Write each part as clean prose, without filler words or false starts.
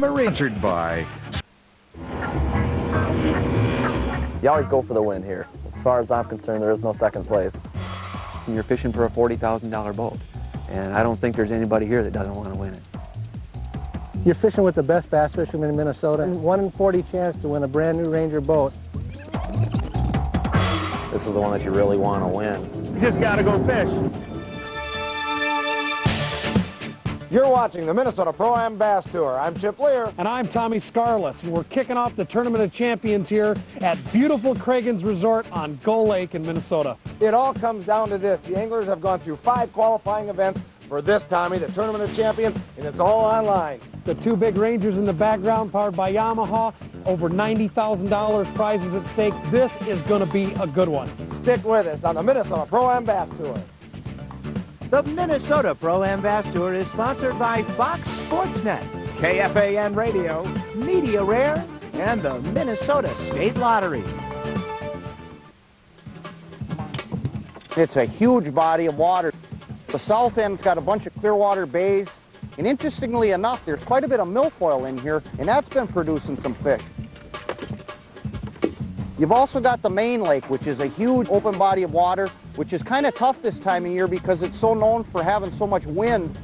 Arranged by. You always go for the win here. As far as I'm concerned, there is no second place. You're fishing for a $40,000 boat, and I don't think there's anybody here that doesn't want to win it. You're fishing with the best bass fishermen in Minnesota, and 1 in 40 chance to win a brand new Ranger boat. This is the one that you really want to win. You just gotta go fish. You're watching the Minnesota Pro-Am Bass Tour. I'm Chip Lear. And I'm Tommy Scarless, and we're kicking off the Tournament of Champions here at beautiful Cragun's Resort on Gull Lake in Minnesota. It all comes down to this. The anglers have gone through 5 qualifying events for this, Tommy, the Tournament of Champions, and it's all online. The 2 big Rangers in the background, powered by Yamaha, over $90,000 prizes at stake. This is going to be a good one. Stick with us on the Minnesota Pro-Am Bass Tour. The Minnesota Pro-Am Bass Tour is sponsored by Fox Sportsnet, KFAN Radio, Media Rare, and the Minnesota State Lottery. It's a huge body of water. The south end's got a bunch of clear water bays, and interestingly enough, there's quite a bit of milfoil in here, and that's been producing some fish. You've also got the main lake, which is a huge open body of water, which is kind of tough this time of year because it's so known for having so much wind.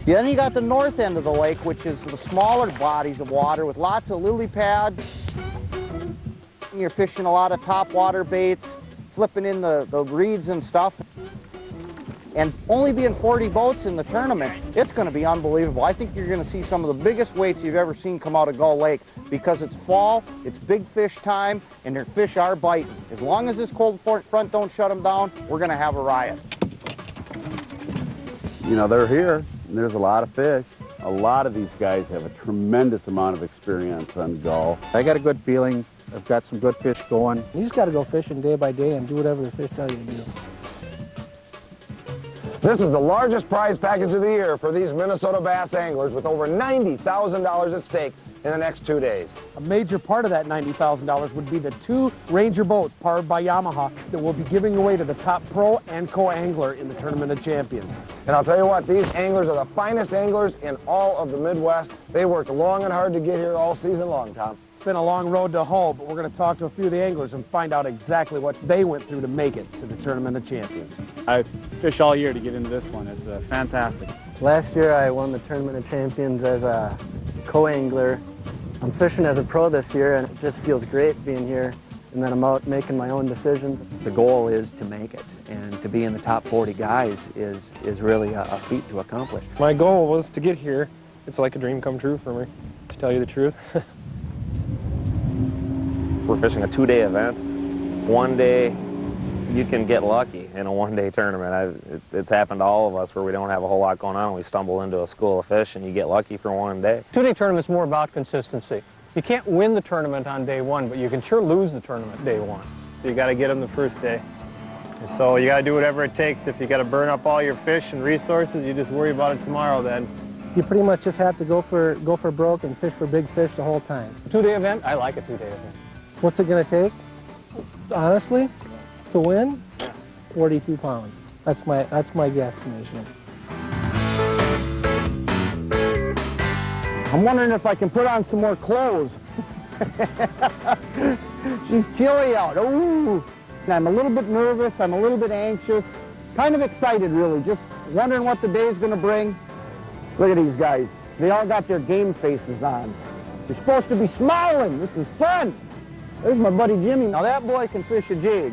Then you got the north end of the lake, which is the smaller bodies of water with lots of lily pads. You're fishing a lot of top water baits, flipping in the reeds and stuff. And only being 40 boats in the tournament, it's going to be unbelievable. I think you're going to see some of the biggest weights you've ever seen come out of Gull Lake because it's fall, it's big fish time, and their fish are biting. As long as this cold front don't shut them down, we're going to have a riot. You know, they're here, and there's a lot of fish. A lot of these guys have a tremendous amount of experience on Gull. I got a good feeling. I've got some good fish going. You just got to go fishing day by day and do whatever the fish tell you to do. This is the largest prize package of the year for these Minnesota bass anglers with over $90,000 at stake in the next 2 days. A major part of that $90,000 would be the 2 Ranger boats powered by Yamaha that we'll be giving away to the top pro and co-angler in the Tournament of Champions. And I'll tell you what, these anglers are the finest anglers in all of the Midwest. They worked long and hard to get here all season long, Tom. It's been a long road to hoe, but we're going to talk to a few of the anglers and find out exactly what they went through to make it to the Tournament of Champions. I fish all year to get into this one. It's fantastic. Last year I won the Tournament of Champions as a co-angler. I'm fishing as a pro this year, and it just feels great being here. And then I'm out making my own decisions. The goal is to make it, and to be in the top 40 guys is really a feat to accomplish. My goal was to get here. It's like a dream come true for me, to tell you the truth. We're fishing a 2-day event. One day, you can get lucky in a 1-day tournament. It's happened to all of us where we don't have a whole lot going on. We stumble into a school of fish and you get lucky for 1 day. 2-day tournament's more about consistency. You can't win the tournament on day 1, but you can sure lose the tournament day 1. You got to get them the first day. So you got to do whatever it takes. If you got to burn up all your fish and resources, you just worry about it tomorrow then. You pretty much just have to go for broke and fish for big fish the whole time. A 2-day event? I like a 2-day event. What's it going to take? Honestly, to win? 42 pounds. That's my guesstimation. I'm wondering if I can put on some more clothes. She's chilly out. Ooh. And I'm a little bit nervous. I'm a little bit anxious. Kind of excited, really. Just wondering what the day's going to bring. Look at these guys. They all got their game faces on. You're supposed to be smiling. This is fun. There's my buddy Jimmy. Now that boy can fish a jig.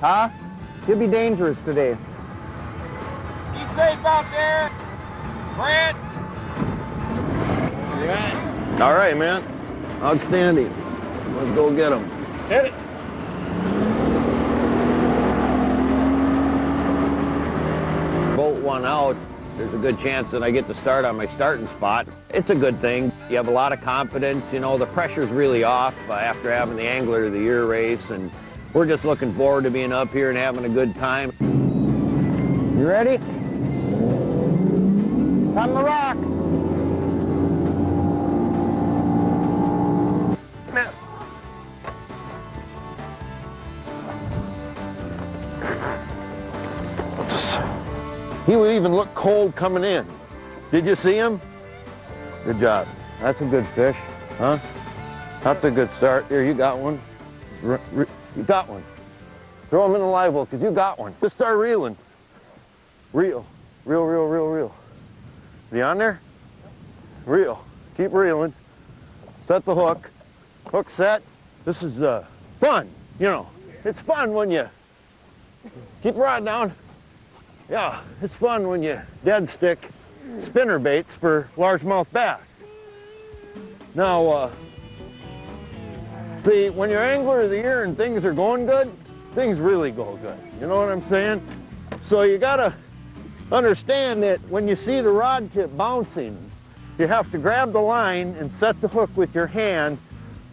Huh? He'll be dangerous today. Be safe out there, Brent. Yeah. All right, man. Outstanding. Let's go get them. Hit it. Boat 1 out, there's a good chance that I get to start on my starting spot. It's a good thing. You have a lot of confidence. You know, the pressure's really off after having the Angler of the Year race, and we're just looking forward to being up here and having a good time. You ready? On the rock. He would even look cold coming in. Did you see him? Good job. That's a good fish, huh? That's a good start. Here, you got one. You got one. Throw him in the live well, because you got one. Just start reeling. Reel. Reel, reel, reel, reel. Is he on there? Reel. Keep reeling. Set the hook. Hook set. This is fun, you know. It's fun when you keep the rod down. Yeah, it's fun when you dead stick spinner baits for largemouth bass. Now, see, when you're angler of the year and things are going good, things really go good. You know what I'm saying? So you gotta understand that when you see the rod tip bouncing, you have to grab the line and set the hook with your hand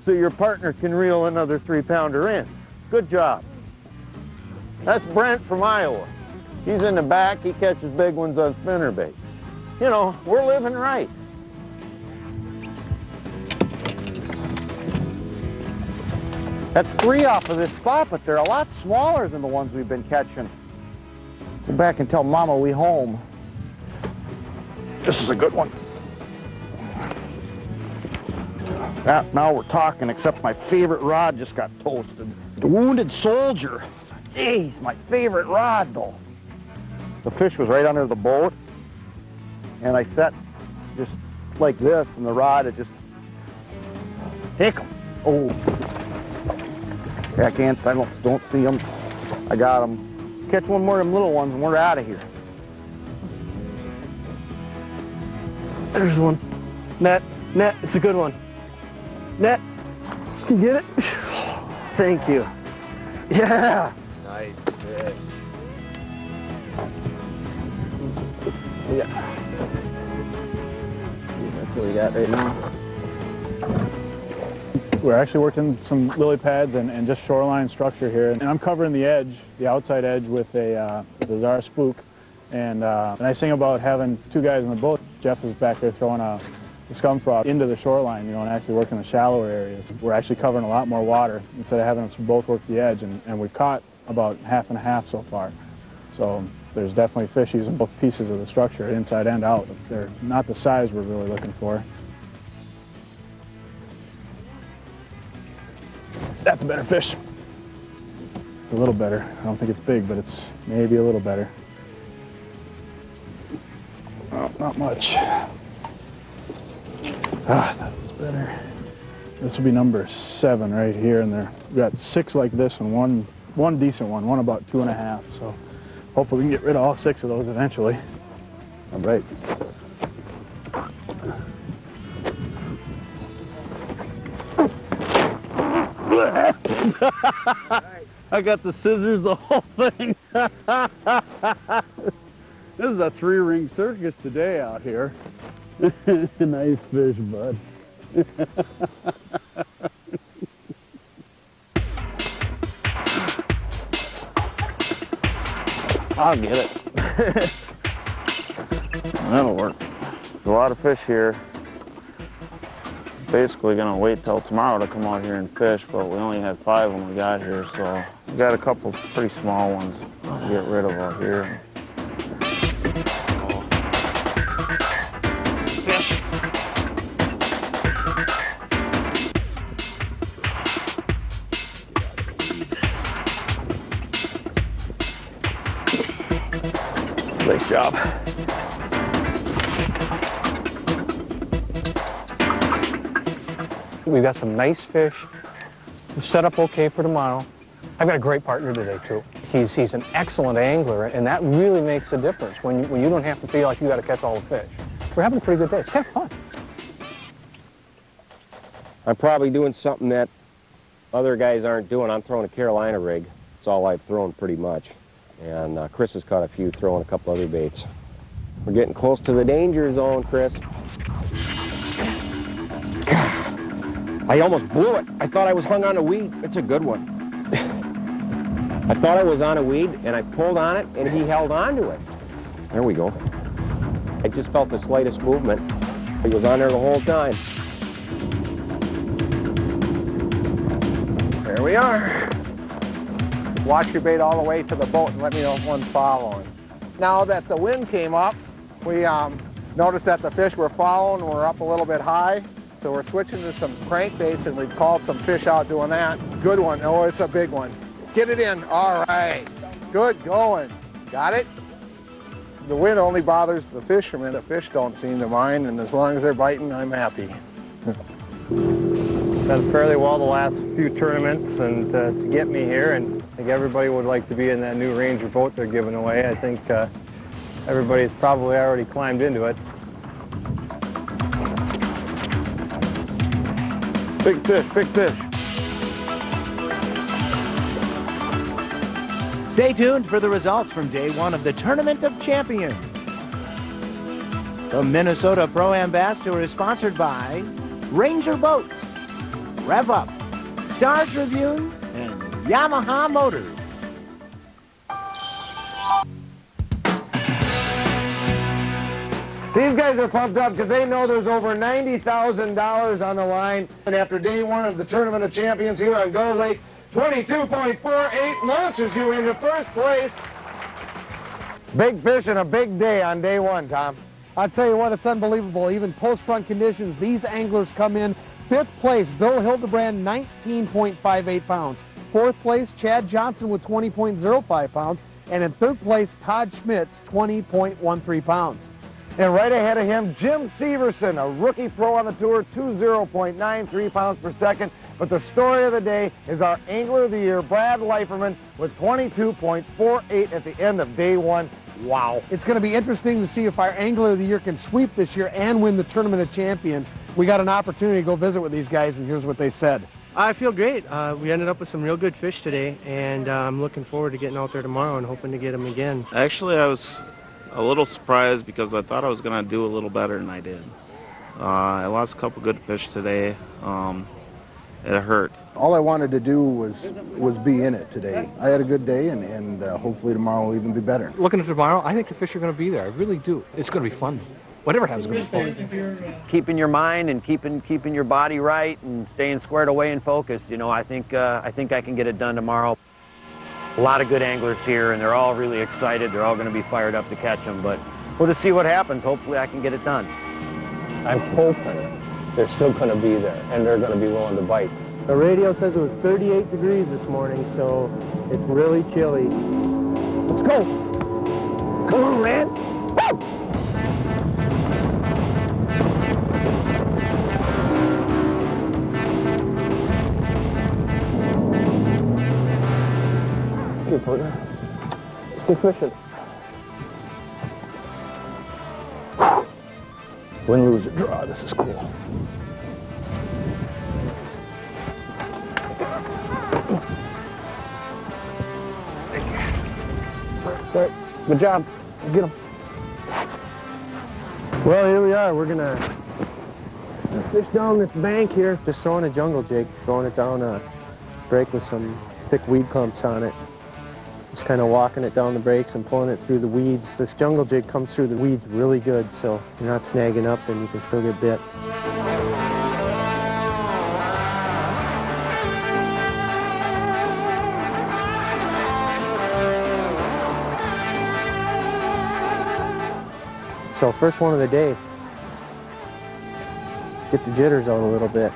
so your partner can reel another 3-pounder in. Good job. That's Brent from Iowa. He's in the back, he catches big ones on spinnerbait. You know, we're living right. That's 3 off of this spot, but they're a lot smaller than the ones we've been catching. Go back and tell Mama we home. This is a good one. Now we're talking, except my favorite rod just got toasted. The Wounded Soldier. Jeez, my favorite rod though. The fish was right under the boat, and I set just like this, and the rod, it just hit him. Oh, I don't see him. I got him. Catch one more of them little ones, and we're out of here. There's one. Net, it's a good one. Net, can you get it? Thank you. Yeah. Nice fish. Yeah. That's what we got right now. We're actually working some lily pads and just shoreline structure here. And I'm covering the edge, the outside edge with a Zara spook. And the nice thing about having 2 guys in the boat, Jeff is back there throwing the scum frog into the shoreline, you know, and actually working the shallower areas. We're actually covering a lot more water instead of having us both work the edge, and we've caught about half and half so far. So there's definitely fish using both pieces of the structure, inside and out. They're not the size we're really looking for. That's a better fish. It's a little better. I don't think it's big, but it's maybe a little better. Oh, not much. That was better. This will be number 7 right here, and we've got 6 like this and one decent one about 2.5. So hopefully we can get rid of all 6 of those eventually. All right. I got the scissors, the whole thing. This is a 3-ring circus today out here. Nice fish, bud. I'll get it. That'll work. There's a lot of fish here. Basically gonna wait till tomorrow to come out here and fish, but we only had 5 when we got here, so we got a couple pretty small ones to get rid of out here. Fish. Nice job. We've got some nice fish. We're set up okay for tomorrow. I've got a great partner today too. He's an excellent angler, and that really makes a difference when you don't have to feel like you got to catch all the fish. We're having a pretty good day. It's kind of fun. I'm probably doing something that other guys aren't doing. I'm throwing a Carolina rig. It's all I've thrown pretty much. And Chris has caught a few throwing a couple other baits. We're getting close to the danger zone, Chris. God, I almost blew it. I thought I was hung on a weed. It's a good one. I thought I was on a weed, and I pulled on it, and he held on to it. There we go. I just felt the slightest movement. He was on there the whole time. There we are. Watch your bait all the way to the boat and let me know if one's following. Now that the wind came up, we Notice that the fish we're following were up a little bit high, so we're switching to some crankbaits, and we've called some fish out doing that. Good one. Oh, it's a big one. Get it in. All right. Good going. Got it? The wind only bothers the fishermen. The fish don't seem to mind, and as long as they're biting, I'm happy. Done fairly well the last few tournaments, and to get me here, and I think everybody would like to be in that new Ranger boat they're giving away. I think everybody's probably already climbed into it. Big fish, big fish. Stay tuned for the results from day one of the Tournament of Champions. The Minnesota Pro-Am Bass Tour is sponsored by Ranger Boats, Rev Up, Star Tribune, and Yamaha Motors. These guys are pumped up because they know there's over $90,000 on the line. And after day one of the Tournament of Champions here on Gull Lake, 22.48 launches you into first place. Big fish and a big day on day one, Tom. I'll tell you what, it's unbelievable. Even post-front conditions, these anglers come in. 5th place, Bill Hildebrand, 19.58 pounds. 4th place, Chad Johnson with 20.05 pounds. And in 3rd place, Todd Schmitz, 20.13 pounds. And right ahead of him, Jim Severson, a rookie pro on the tour, 20.93 pounds per second. But the story of the day is our Angler of the Year, Brad Leiferman, with 22.48 at the end of day one. Wow. It's going to be interesting to see if our Angler of the Year can sweep this year and win the Tournament of Champions. We got an opportunity to go visit with these guys, and here's what they said. I feel great. We ended up with some real good fish today, and I'm looking forward to getting out there tomorrow and hoping to get them again. Actually, I was a little surprised because I thought I was going to do a little better than I did. I lost a couple good fish today. It hurt. All I wanted to do was be in it today. I had a good day, and hopefully tomorrow will even be better. Looking at tomorrow, I think the fish are going to be there. I really do. It's going to be fun. Whatever happens, it's going to be fun. Keeping your mind and keeping your body right and staying squared away and focused. You know, I think I can get it done tomorrow. A lot of good anglers here, and they're all really excited. They're all going to be fired up to catch them, but we'll just see what happens. Hopefully I can get it done. I'm hoping they're still going to be there, and they're going to be willing to bite. The radio says it was 38 degrees this morning, so it's really chilly. Let's go. Come on, man. Woo! Hey, partner. Let's go fishing. Win, lose, or draw. This is cool. Right. Good job. Get him. Well, here we are. We're gonna fish down this bank here. Just throwing a jungle jig, throwing it down a break with some thick weed clumps on it. Just kind of walking it down the breaks and pulling it through the weeds. This jungle jig comes through the weeds really good, so you're not snagging up and you can still get bit. So first one of the day. Get the jitters out a little bit.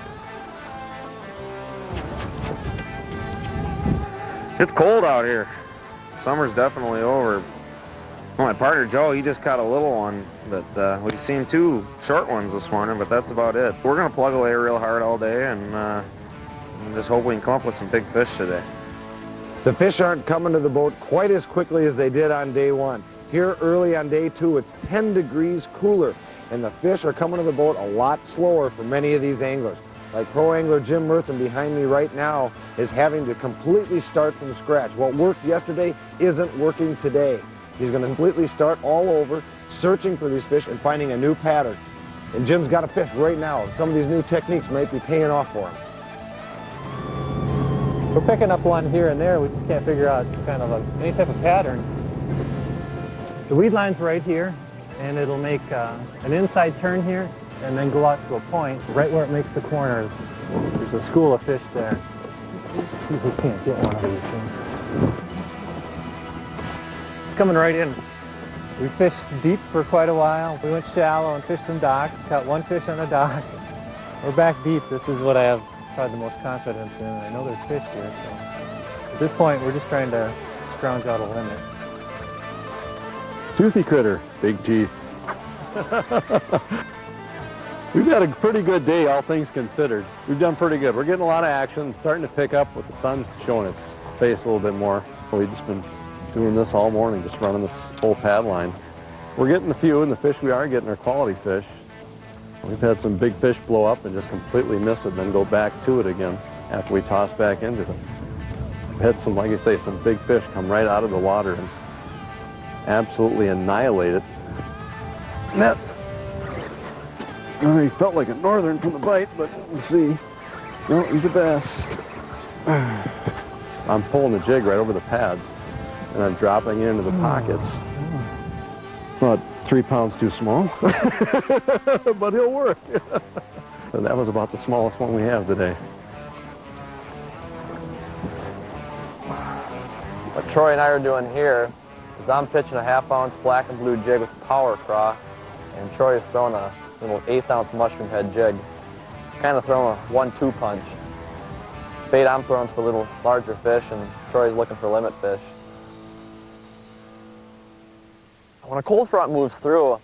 It's cold out here. Summer's definitely over. Well, my partner Joe, he just caught a little one, but we've seen 2 short ones this morning, but that's about it. We're gonna plug away real hard all day and just hope we can come up with some big fish today. The fish aren't coming to the boat quite as quickly as they did on day one. Here early on day 2, it's 10 degrees cooler, and the fish are coming to the boat a lot slower for many of these anglers. Like pro angler Jim Murthan behind me right now is having to completely start from scratch. What worked yesterday isn't working today. He's going to completely start all over, searching for these fish and finding a new pattern. And Jim's got a fish right now. Some of these new techniques might be paying off for him. We're picking up one here and there. We just can't figure out kind of any type of pattern. The weed line's right here, and it'll make an inside turn here and then go out to a point right where it makes the corners. There's a school of fish there. Let's see if we can't get one of these things. It's coming right in. We fished deep for quite a while. We went shallow and fished some docks, caught one fish on a dock. We're back deep. This is what I have probably the most confidence in. I know there's fish here, so at this point we're just trying to scrounge out a limit. Toothy critter, big teeth. We've had a pretty good day, all things considered. We've done pretty good. We're getting a lot of action, starting to pick up with the sun showing its face a little bit more. We've just been doing this all morning, just running this whole pad line. We're getting a few, and the fish we are getting are quality fish. We've had some big fish blow up and just completely miss it, and then go back to it again after we toss back into them. We've had some, like I say, some big fish come right out of the water and absolutely annihilate it. That, he felt like a northern from the bite, but let's see. No, he's a bass. I'm pulling the jig right over the pads, and I'm dropping it into the pockets. About 3 pounds too small, but he'll work. And that was about the smallest one we have today. What Troy and I are doing here is I'm pitching a 1/2 ounce black and blue jig with a power craw, and Troy is throwing a little 1/8 ounce mushroom head jig. Kind of throwing a 1-2 punch. Bait I'm throwing for a little larger fish, and Troy's looking for limit fish. When a cold front moves through,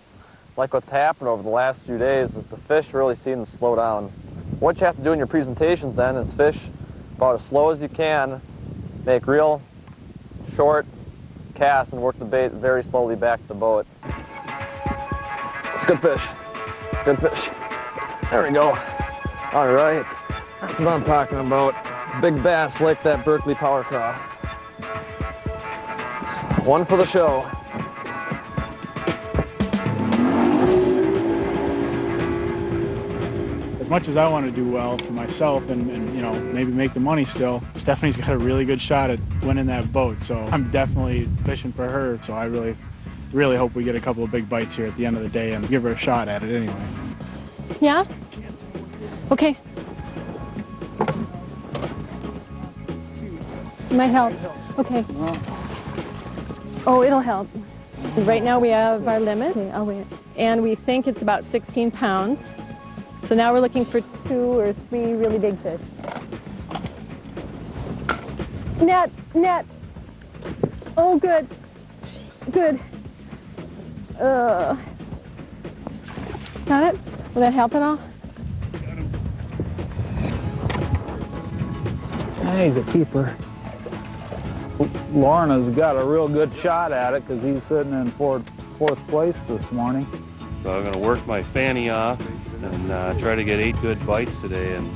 like what's happened over the last few days, is the fish really seem to slow down. What you have to do in your presentations then is fish about as slow as you can, make real short casts, and work the bait very slowly back to the boat. It's a good fish. Good fish. There we go. All right. That's what I'm talking about. Big bass like that Berkeley power craw. One for the show. As much as I want to do well for myself and you know, maybe make the money still, Stephanie's got a really good shot at winning that boat, so I'm definitely fishing for her. So I really hope we get a couple of big bites here at the end of the day and give her a shot at it anyway. Yeah? Okay. Might help. Okay. Oh, it'll help. Right now we have our limit. Okay, I'll wait. And we think it's about 16 pounds. So now we're looking for 2 or 3 really big fish. Net, net. Oh, good. Good. Got it? Will that help at all? He's a keeper. Lorna's got a real good shot at it because he's sitting in fourth place this morning. So I'm going to work my fanny off and try to get 8 good bites today. And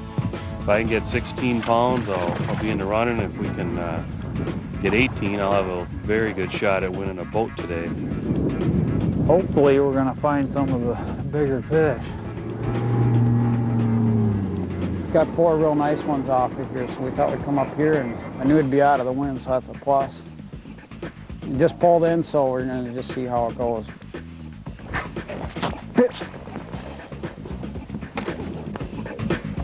if I can get 16 pounds, I'll be in the running. If we can get 18, I'll have a very good shot at winning a boat today. Hopefully we're going to find some of the bigger fish. Got 4 real nice ones off of here, so we thought we'd come up here, and I knew it'd be out of the wind, so that's a plus. We just pulled in, so we're going to just see how it goes. Fish!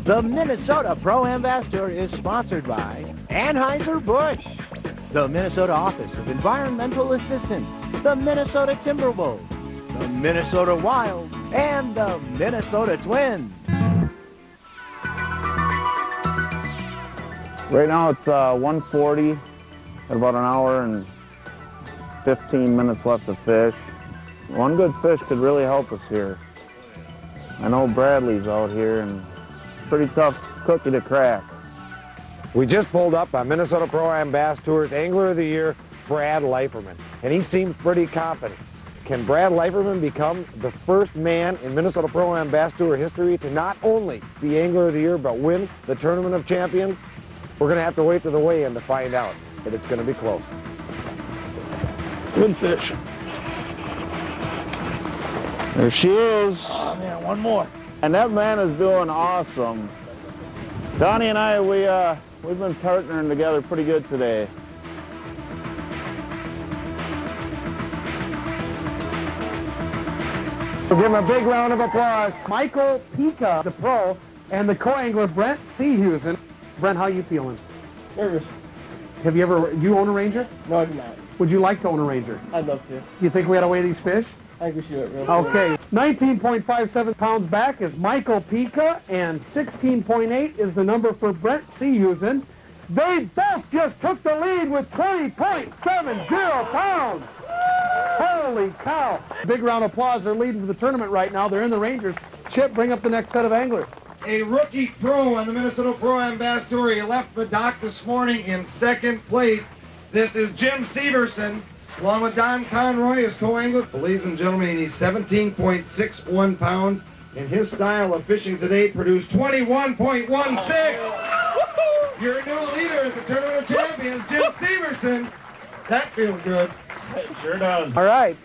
The Minnesota Pro-Am Bass Tour is sponsored by Anheuser-Busch, the Minnesota Office of Environmental Assistance, the Minnesota Timberwolves, the Minnesota Wild, and the Minnesota Twins. Right now it's 1:40, at about an hour and 15 minutes left to fish. One good fish could really help us here. I know Bradley's out here, and pretty tough cookie to crack. We just pulled up on Minnesota Pro-Am Bass Tour's Angler of the Year, Brad Leiferman, and he seems pretty confident. Can Brad Leiferman become the first man in Minnesota Pro-Am Bass Tour history to not only be Angler of the Year, but win the Tournament of Champions? We're going to have to wait to the weigh-in to find out, but it's going to be close. Good fish. There she is. Oh man, one more. And that man is doing awesome. Donnie and I, we've been partnering together pretty good today. We'll give him a big round of applause. Michael Pika, the pro, and the co-angler Brent Seahusen. Brent, how you feeling? Nervous. Have you ever, you own a Ranger? No, I do not. Would you like to own a Ranger? I'd love to. You think we ought to weigh these fish? I think we should do it real Okay, 19.57 pounds back is Michael Pika, and 16.8 is the number for Brent Seahusen. They both just took the lead with 20.70 pounds. Holy cow. Big round of applause. They're leading for the tournament right now. They're in the Rangers. Chip, bring up the next set of anglers. A rookie pro on the Minnesota ProAm Bass Tour. He left the dock this morning in second place. This is Jim Severson, along with Don Conroy, his co-angler. Ladies and gentlemen, he's 17.61 pounds, and his style of fishing today produced 21.16. Your new leader is the Tournament of Champions, Jim Severson. That feels good. It sure does. All right,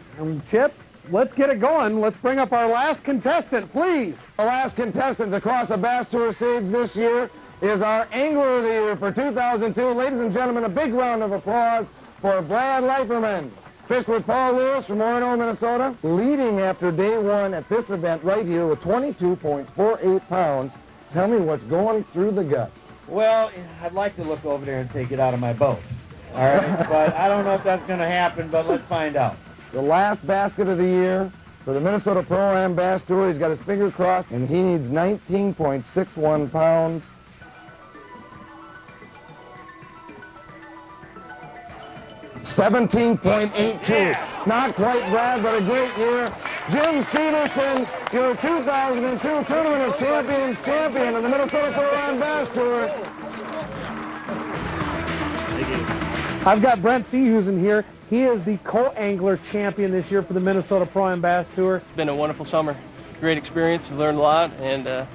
Chip, let's get it going. Let's bring up our last contestant, please. The last contestant to cross a Bass Tour stage this year is our Angler of the Year for 2002. Ladies and gentlemen, a big round of applause for Brad Leiferman. Fished with Paul Lewis from Orono, Minnesota, leading after day one at this event right here with 22.48 pounds. Tell me what's going through the gut. Well, I'd like to look over there and say, get out of my boat. All right, but I don't know if that's going to happen, but let's find out. The last basket of the year for the Minnesota ProAm Bass Tour. He's got his finger crossed, and he needs 19.61 pounds. $17.82. Not quite Brad, but a great year. Jim Severson, your 2002 Tournament of Champions champion of the Minnesota ProAm Bass Tour. I've got Brent Seahusen here. He is the co-angler champion this year for the Minnesota ProAm Bass Tour. It's been a wonderful summer. Great experience. We've learned a lot, and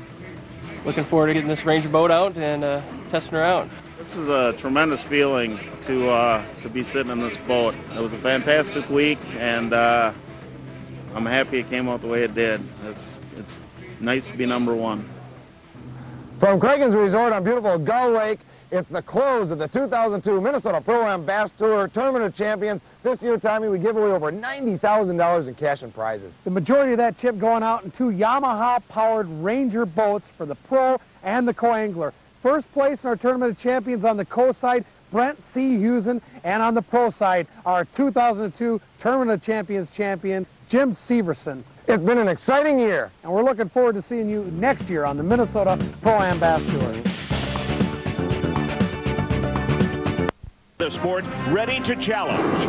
looking forward to getting this Ranger boat out and testing her out. This is a tremendous feeling to be sitting in this boat. It was a fantastic week, and I'm happy it came out the way it did. It's nice to be number one. From Cragen's Resort on beautiful Gull Lake, it's the close of the 2002 Minnesota ProAm Bass Tour Tournament of Champions. This year, Tommy, we give away over $90,000 in cash and prizes. The majority of that chip going out in 2 Yamaha-powered Ranger boats for the pro and the co-angler. First place in our Tournament of Champions on the co-side, Brent Seahusen, and on the pro side, our 2002 Tournament of Champions champion, Jim Severson. It's been an exciting year. And we're looking forward to seeing you next year on the Minnesota ProAm Bass Tour. The sport ready to challenge.